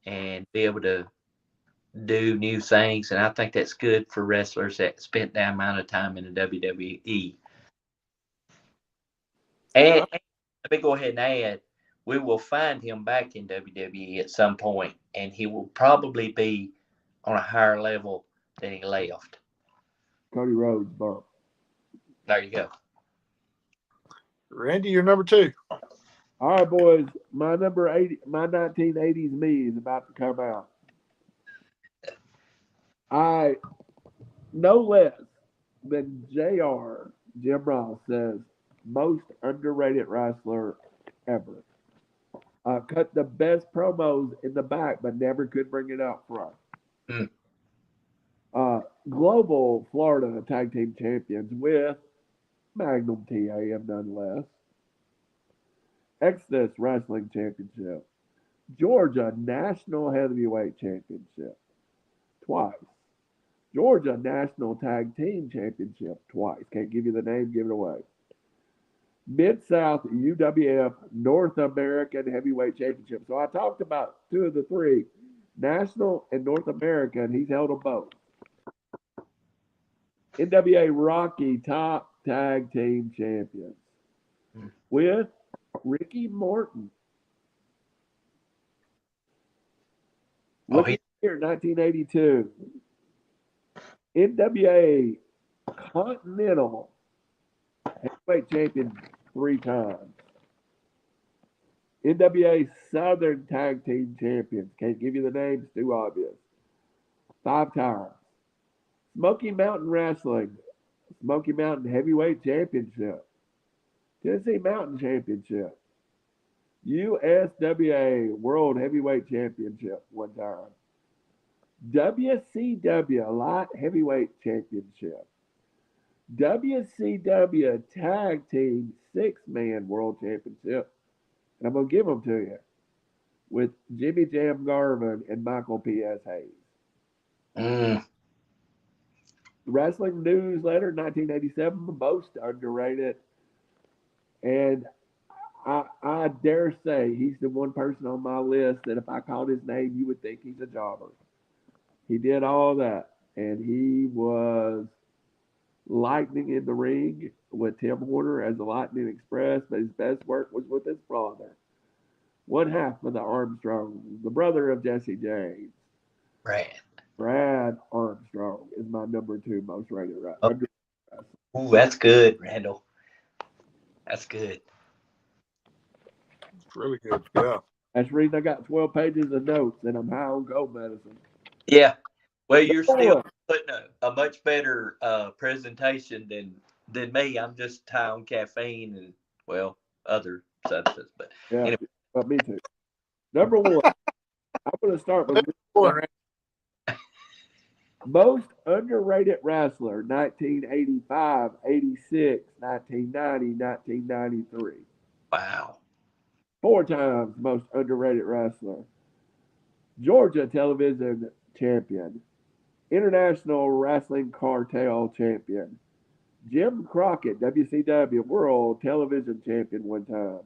and be able to do new things, and I think that's good for wrestlers that spent that amount of time in the WWE. And let me go ahead and add, we will find him back in WWE at some point, and he will probably be on a higher level than he left. Cody Rhodes, bump. There you go. Randy, you're number 2. All right, boys. My number 80, my 1980s me is about to come out. I, no less than JR, Jim Ross says, most underrated wrestler ever. Cut the best promos in the back, but never could bring it out front. Global Florida Tag Team Champions with Magnum TAM nonetheless. Exodus Wrestling Championship. Georgia National Heavyweight Championship twice. Georgia National Tag Team Championship twice. Can't give you the name, give it away. Mid-South UWF North American Heavyweight Championship. So I talked about 2 of the 3, National and North American. He's held them both. NWA Rocky Top Tag Team Champions with Ricky Morton. Looking here, 1982. NWA Continental Heavyweight Champion 3 times. NWA Southern Tag Team Champions. Can't give you the names, too obvious. 5 times. Smoky Mountain Wrestling. Smoky Mountain Heavyweight Championship. Tennessee Mountain Championship. USWA World Heavyweight Championship 1 time. WCW Light Heavyweight Championship. WCW Tag Team 6-Man World Championship. And I'm going to give them to you with Jimmy Jam Garvin and Michael P.S. Hayes. Wrestling Newsletter 1987, most underrated. And I dare say he's the one person on my list that if I called his name, you would think he's a jobber. He did all that, and he was lightning in the ring with Tim Horner as the Lightning Express, but his best work was with his brother. 1/2 of the Armstrong, the brother of Jesse James. Brad Armstrong is my number 2 most rated wrestler. Ooh, that's good, Randall. That's good. It's really good. Yeah. That's the reason I got 12 pages of notes, and I'm high on gold medicine. Yeah. Well, you're still putting a much better presentation than me. I'm just high on caffeine and, well, other substances. But yeah, anyway. But me too. Number 1, I'm going to start with most underrated wrestler, 1985, 86, 1990, 1993. Wow. 4 times most underrated wrestler. Georgia Television champion. International Wrestling Cartel champion. Jim Crockett, WCW World Television Champion one time.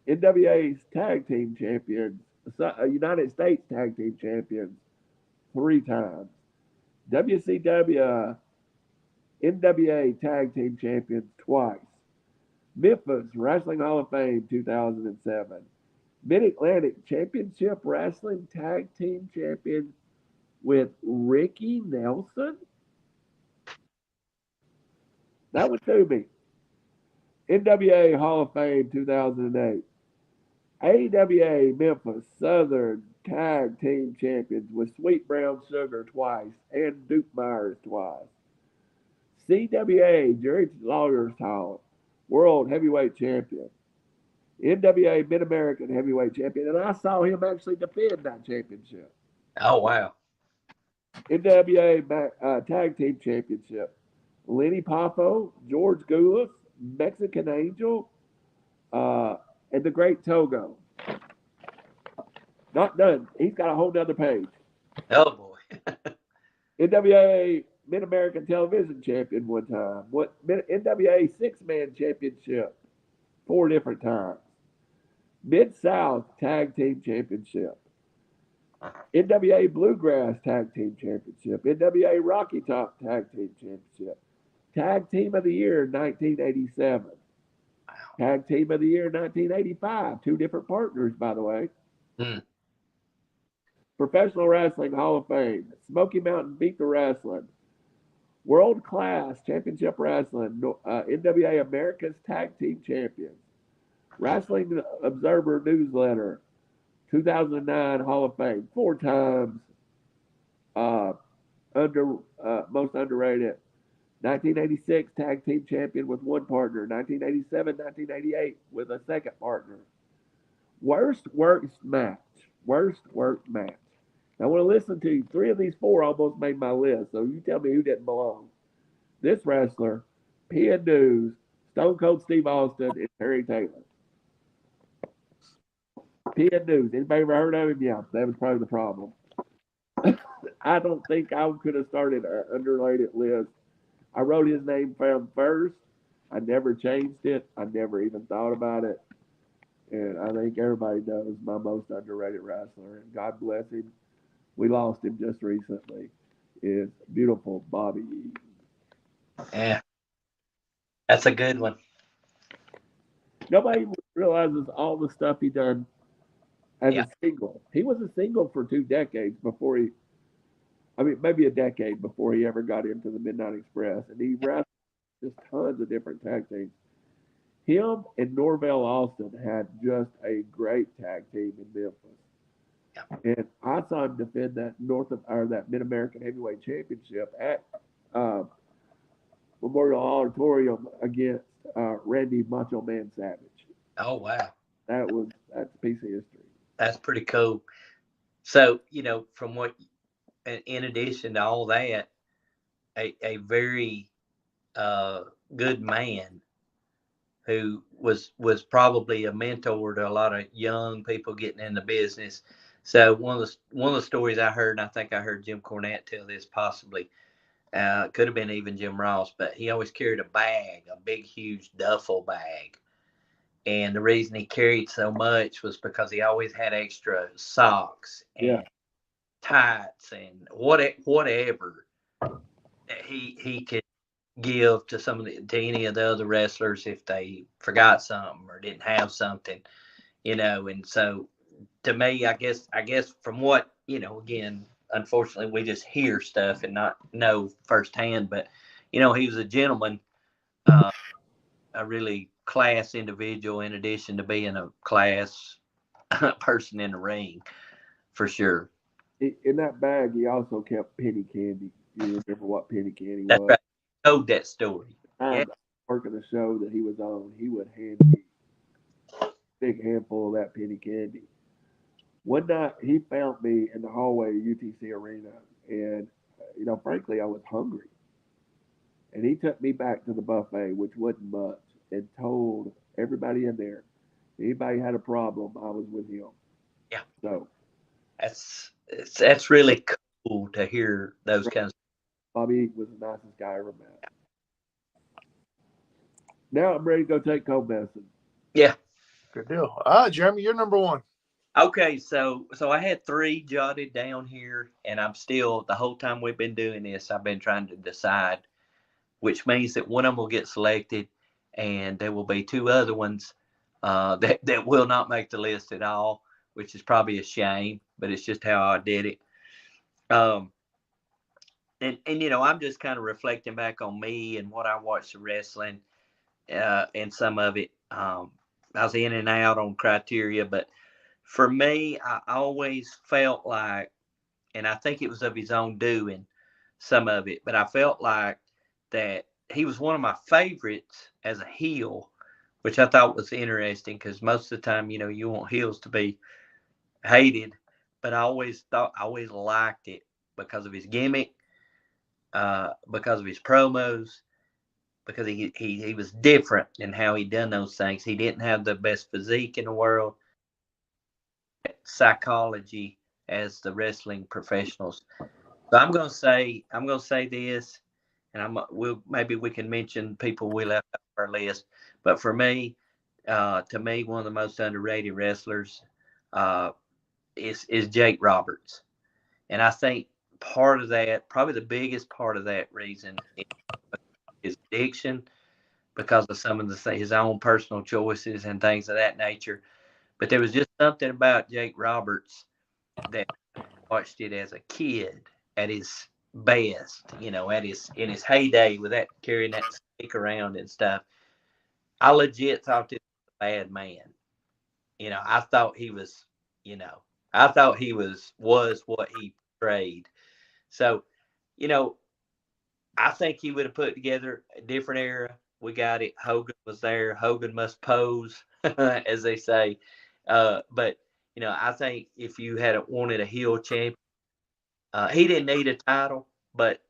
NWA's Tag Team Champions, United States Tag Team Champions 3 times. WCW NWA Tag Team Champions twice. Memphis Wrestling Hall of Fame 2007. Mid-Atlantic Championship Wrestling Tag Team Champion with Ricky Nelson? That one to me. NWA Hall of Fame 2008. AWA Memphis Southern Tag Team Champions with Sweet Brown Sugar twice and Duke Myers twice. CWA Jerry Lawyer's Hall World Heavyweight Champion. NWA Mid-American Heavyweight Champion. And I saw him actually defend that championship. Oh, wow. NWA Tag Team Championship. Lenny Poffo, George Goulas, Mexican Angel, and the Great Togo. Not done. He's got a whole nother page. Oh, boy. NWA Mid-American Television Champion one time. NWA Six-Man Championship 4 different times. Mid-South Tag Team Championship. NWA Bluegrass Tag Team Championship. NWA Rocky Top Tag Team Championship. Tag Team of the Year 1987. Wow. Tag Team of the Year 1985. 2 different partners, by the way. Professional Wrestling Hall of Fame. Smoky Mountain Beat the Wrestling. World Class Championship Wrestling. NWA America's Tag Team Champions. Wrestling Observer Newsletter. 2009 Hall of Fame. 4 times most underrated. 1986 Tag Team Champion with 1 partner. 1987, 1988 with a second partner. Worst match. I want to listen to you. 3 of these 4 almost made my list, so you tell me who didn't belong. This wrestler, PN News, Stone Cold Steve Austin, and Terry Taylor. PN News. Anybody ever heard of him? Yeah, that was probably the problem. I don't think I could have started an underrated list. I wrote his name down first. I never changed it. I never even thought about it. And I think everybody knows my most underrated wrestler. And God bless him. We lost him just recently. Is beautiful Bobby Eaton. Yeah. That's a good one. Nobody realizes all the stuff he done as Yeah. a single. He was a single for 2 decades before maybe a decade before he ever got into the Midnight Express. And he wrestled just tons of different tag teams. Him and Norvell Austin had just a great tag team in Memphis. Yeah. And I saw him defend that Mid-American Heavyweight Championship at Memorial Auditorium against Randy Macho Man Savage. Oh, wow. That's a piece of history. That's pretty cool. So, from what, in addition to all that, a very good man who was probably a mentor to a lot of young people getting in the business. So one of the stories I heard, and I think I heard Jim Cornette tell this possibly, could have been even Jim Ross, but he always carried a big, huge duffel bag. And the reason he carried so much was because he always had extra socks and tights and whatever that he could give to any of the other wrestlers if they forgot something or didn't have something, And so, to me, I guess from what again, unfortunately, we just hear stuff and not know firsthand. But he was a gentleman, a really class individual, in addition to being a class person in the ring, for sure. In that bag, he also kept penny candy. You remember what penny candy That's was? right. I told that story. Yeah. Working a show that he was on, he would hand me a big handful of that penny candy. One night, he found me in the hallway of UTC Arena, and frankly, I was hungry. And he took me back to the buffet, which wasn't much, and told everybody in there, anybody had a problem, I was with him. Yeah. So That's really cool. cool to hear those kinds of. Bobby Eaton was the nicest guy I ever met. Now I'm ready to go take cold medicine. Yeah. Good deal. All right, Jeremy, you're number one. Okay, so I had 3 jotted down here, and I'm still, the whole time we've been doing this, I've been trying to decide, which means that one of them will get selected, and there will be 2 other ones that will not make the list at all, which is probably a shame, but it's just how I did it. And I'm just kind of reflecting back on me and what I watched the wrestling, and some of it. I was in and out on criteria, but for me, I always felt like, and I think it was of his own doing, some of it, but I felt like that he was one of my favorites as a heel, which I thought was interesting because most of the time, you want heels to be hated, but I always liked it because of his gimmick, because of his promos, because he was different in how he done those things. He didn't have the best physique in the world. Psychology as the wrestling professionals. So I'm gonna say this, and maybe we can mention people we left off our list. But for me, to me, one of the most underrated wrestlers is Jake Roberts, and I think part of that, probably the biggest part of that reason, is addiction, because of some of his own personal choices and things of that nature. But there was just something about Jake Roberts that I watched it as a kid at his best, in his heyday with that carrying that stick around and stuff. I legit thought this was a bad man. I thought he was, what he portrayed. So, I think he would have put together a different era. We got it. Hogan was there. Hogan must pose, as they say. But I think if you had wanted a heel champion, he didn't need a title, but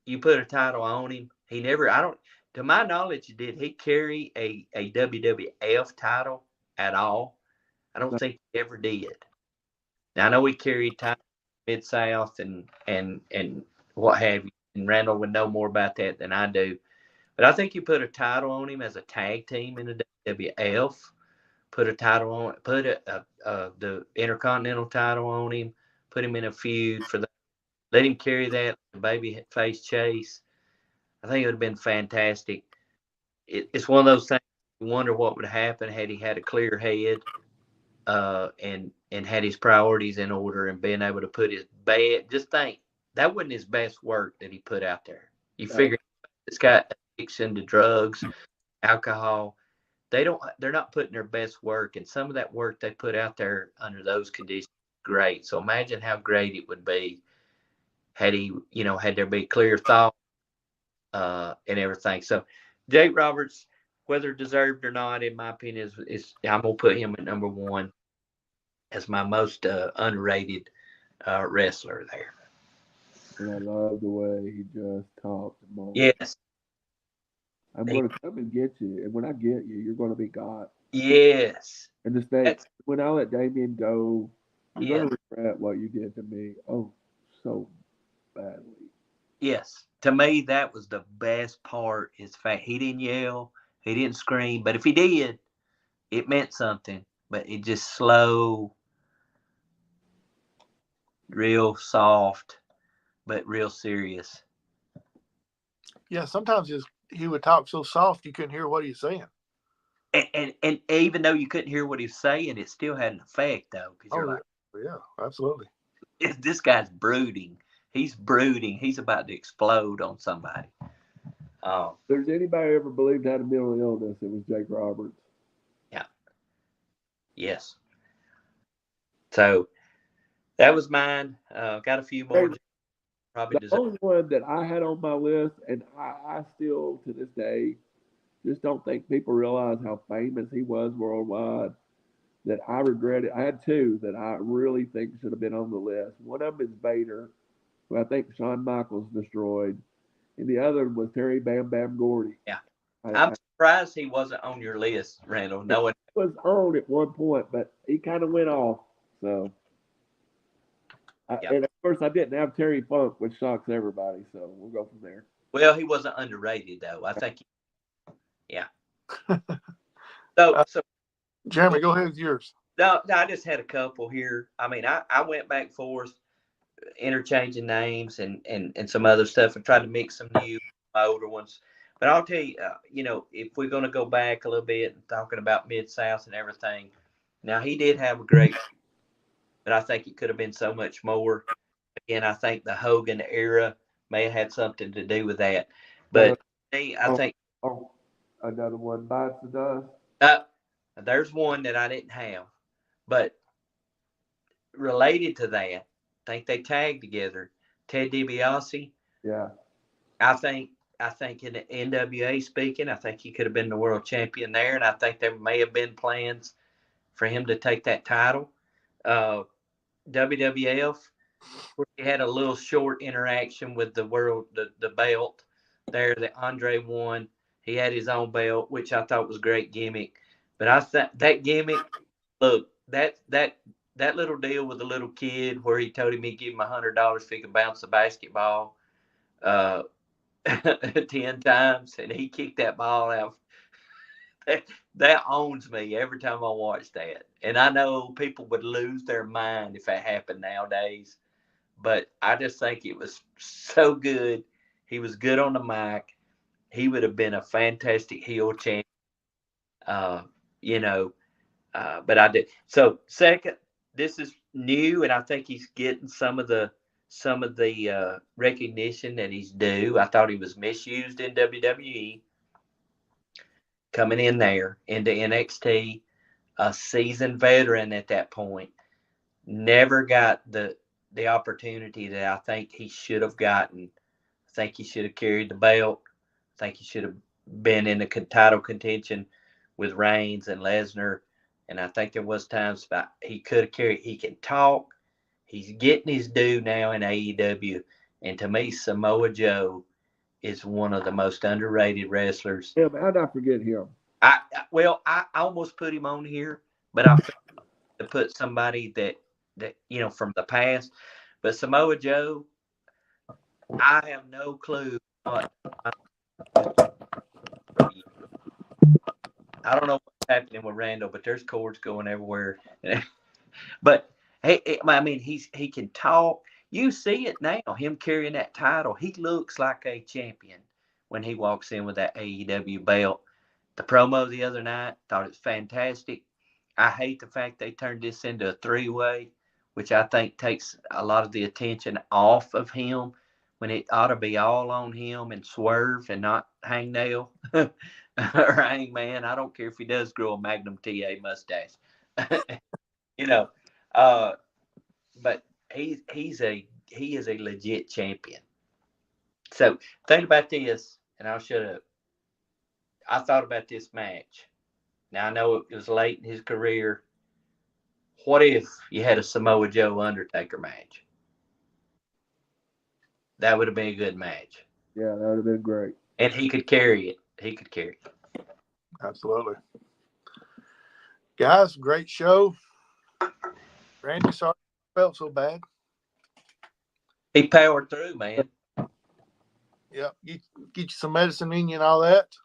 you put a title on him. He never, to my knowledge, did he carry a WWF title at all? I don't think he ever did. Now I know he carried titles Mid-South and what have you, and Randall would know more about that than I do. But I think you put a title on him as a tag team in the WWF. Put a title on, put the Intercontinental title on him, put him in a feud let him carry that baby face chase. I think it would have been fantastic. It's one of those things you wonder what would happen had he had a clear head, and had his priorities in order and being able to put his just think, that wasn't his best work that he put out there. You figure it's got addiction to drugs, alcohol. They're not putting their best work, and some of that work they put out there under those conditions great. So imagine how great it would be had he, had there be clear thought, and everything. So Jake Roberts, whether deserved or not, in my opinion, is I'm gonna put him at number 1 as my most underrated wrestler there. And I love the way he just talked. Yes. I'm going to come and get you, and when I get you, you're going to be God. Yes. And the state, when I let Damien go, you're going to regret what you did to me. Oh, so badly. Yes. To me, that was the best part. Is the fact he didn't yell, he didn't scream, but if he did, it meant something. But it just slow, real soft, but real serious. Yeah, sometimes he would talk so soft you couldn't hear what he was saying. And even though you couldn't hear what he was saying, it still had an effect, though. Because you're like, yeah, absolutely. This guy's brooding. He's brooding. He's about to explode on somebody. If there's anybody ever believed had a mental illness, it was Jake Roberts. Yeah. Yes. So that was mine. Got a few more. Probably the only one that I had on my list, and I still to this day just don't think people realize how famous he was worldwide, that I regret it. I had 2 that I really think should have been on the list. One of them is Vader, who I think Shawn Michaels destroyed, and the other was Terry Bam Bam Gordy. Yeah. I'm surprised he wasn't on your list, Randall. No one was on at one point, but he kind of went off. So Yeah. And of course, I didn't have Terry Funk, which shocks everybody. So we'll go from there. Well, he wasn't underrated though. I think. Yeah. So Jeremy, go ahead with yours. no, I just had a couple here. I mean, I went back and forth, interchanging names and some other stuff, and tried to mix some new, older ones. But I'll tell you, if we're going to go back a little bit and talking about Mid South and everything, now he did have a great, but I think it could have been so much more. Again, I think the Hogan era may have had something to do with that. But me, I think Another one bites the dust. there's one that I didn't have, but related to that, I think they tagged together. Ted DiBiase. Yeah. I think in the NWA speaking, I think he could have been the world champion there, and I think there may have been plans for him to take that title. WWF, he had a little short interaction with the belt there that Andre won. He had his own belt, which I thought was a great gimmick. But I thought that gimmick, look, that little deal with the little kid where he told him he'd give him $100 if he could bounce the basketball 10 times, and he kicked that ball out. That owns me every time I watch that. And I know people would lose their mind if that happened nowadays. But I just think it was so good. He was good on the mic. He would have been a fantastic heel champion. But I did. So second, this is new, and I think he's getting some of the recognition that he's due. I thought he was misused in WWE. Coming in there into NXT, a seasoned veteran at that point, never got the opportunity that I think he should have gotten. I think he should have carried the belt. I think he should have been in the title contention with Reigns and Lesnar. And I think there was times he could have carried. He can talk. He's getting his due now in AEW. And to me, Samoa Joe is one of the most underrated wrestlers. Yeah, but how did I forget him? I almost put him on here, but I felt to put somebody that from the past. But Samoa Joe, I have no clue what. I don't know what's happening with Randall, but there's cords going everywhere. But hey, I mean, he can talk. You see it now, him carrying that title. He looks like a champion when he walks in with that AEW belt. The promo the other night, thought it was fantastic. I hate the fact they turned this into a three-way, which I think takes a lot of the attention off of him when it ought to be all on him and Swerve and not Hangnail or Hangman. I don't care if he does grow a Magnum TA mustache. But he is a legit champion. So think about this, and I'll shut up. I thought about this match. Now I know it was late in his career. What if you had a Samoa Joe Undertaker match? That would have been a good match. Yeah, that would have been great. And he could carry it. Absolutely. Guys, great show. Randy, sorry I felt so bad. He powered through, man. Yeah, get you some medicine in you and all that.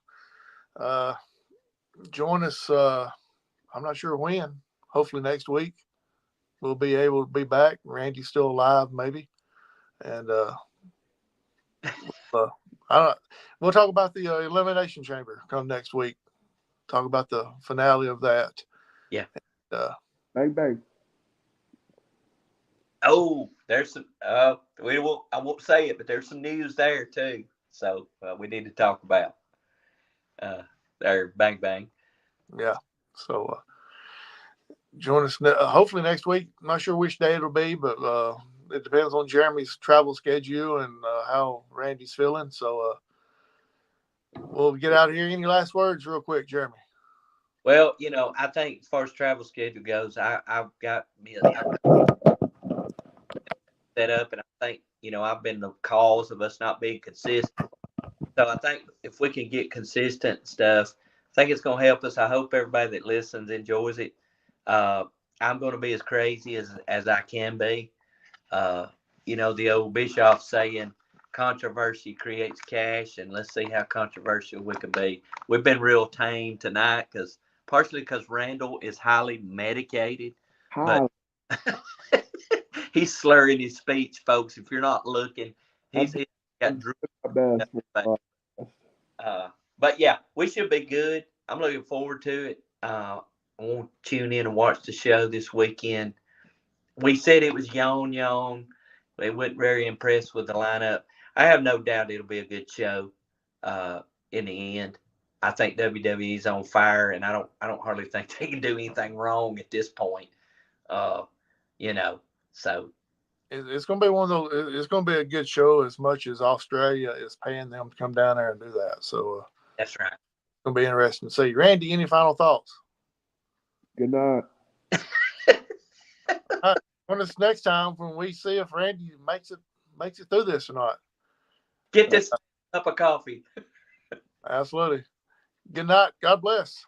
Join us, I'm not sure when. Hopefully next week. We'll be able to be back. Randy's still alive, maybe. And we'll talk about the Elimination Chamber come next week. Talk about the finale of that. Yeah. Bang, bang. Oh, there's some. I won't say it, but there's some news there too. So we need to talk about. There, bang, bang. Yeah. So join us hopefully next week. I'm not sure which day it'll be, but it depends on Jeremy's travel schedule and how Randy's feeling. So we'll get out of here. Any last words, real quick, Jeremy? Well, I think as far as travel schedule goes, I've got me set up, and I think I've been the cause of us not being consistent. So I think if we can get consistent stuff, I think it's going to help us. I hope everybody that listens enjoys it. I'm going to be as crazy as I can be. The old Bischoff saying, controversy creates cash, and let's see how controversial we can be. We've been real tame tonight partially because Randall is highly medicated, but he's slurring his speech, folks. If you're not looking, he's got drool. But yeah, we should be good. I'm looking forward to it. I want to tune in and watch the show this weekend. We said it was yawn. They weren't very impressed with the lineup. I have no doubt it'll be a good show. In the end, I think WWE's on fire, and I don't hardly think they can do anything wrong at this point. So it's going to be one of those. It's going to be a good show as much as Australia is paying them to come down there and do that. So that's right. It's going to be interesting to see. Randy, any final thoughts? Good night. When it's next time, when we see if Randy makes it through this or not. Get this cup of coffee. Absolutely. Good night. God bless.